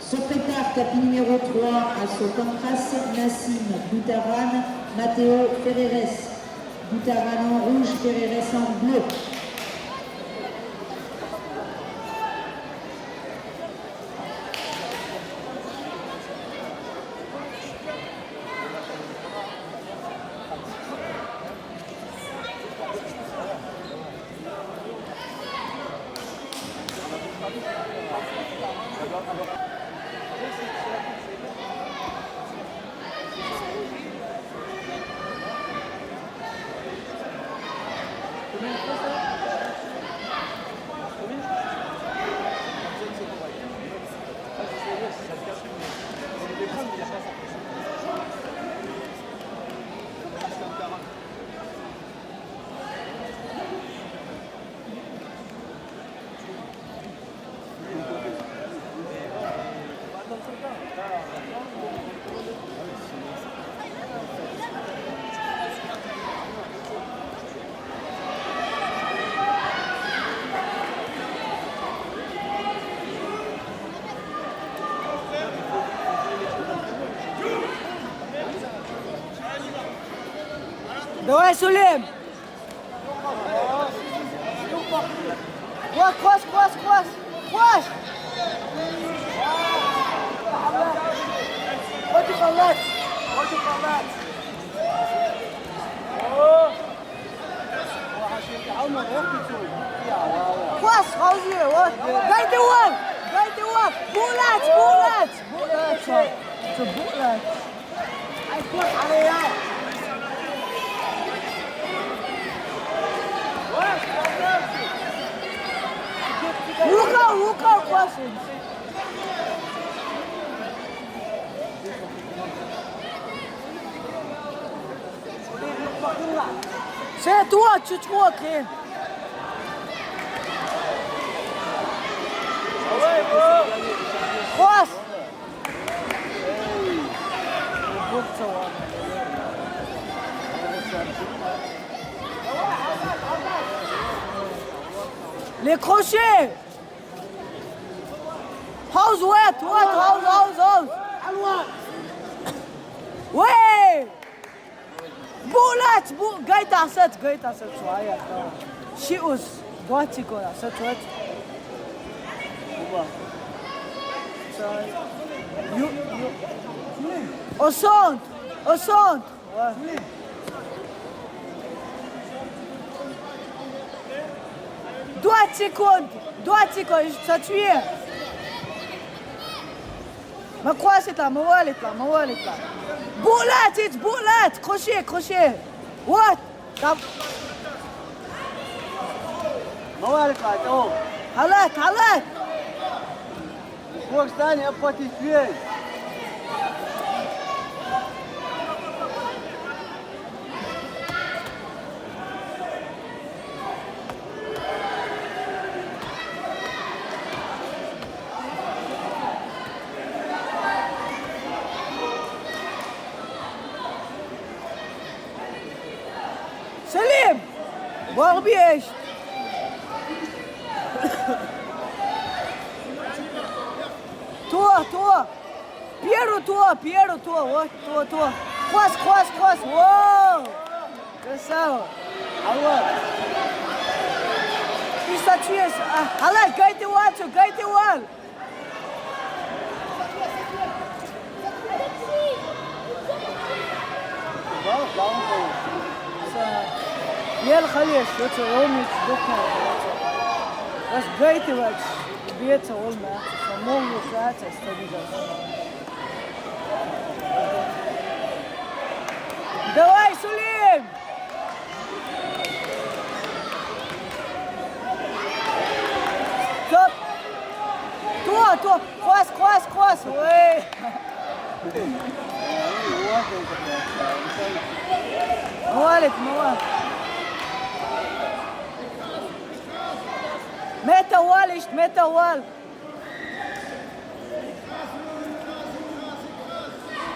Secrétaire capi numéro 3 à Socontras, Nassim Boutaran, Matteo Ferreres. Boutaran en rouge, Ferreres en bleu. Давай, Сулим! Вот, cross! Ходи палац! Cross, Roger, what? Guide the one! Bullets! It's a bullet! I put عليها! Look out, questions. C'est toi, tu crois, Clem. Cross. Les crochets. How's wet? How's? Ouais! Bullets! Gait asset شوية. شيء دواتي كولا ستوت. Au centre. Ouais. Doit secondes, ça tué. ما كواسط لا موالد لا بولات crochet what طب موالد لا تو حالات فوق ثاني ابغى تسوي سليم ضربي ايش toi Piero what toi cross wow c'est ça alors il s'est tué allez gaite wall يلا خليه شوت يومي بكره بس جايتي وقت بيت والله سموه يساعد استديد دواي سليم ستوب toi cross ouais موالد متى وال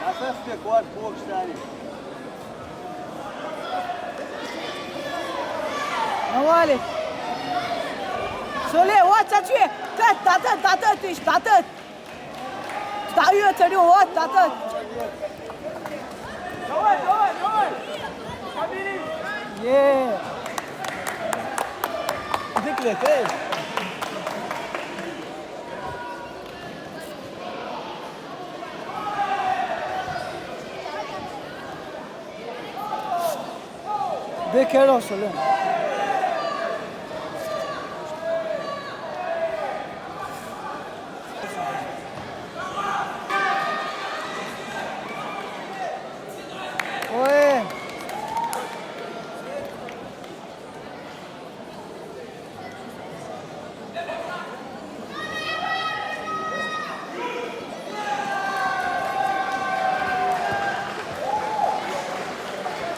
عففتك واد فوق ثاني موالد سولي وات ça tué tête ta tête David, te digo, what? Tata. Yeah. ذكرى كيف؟ Be careful, Salim.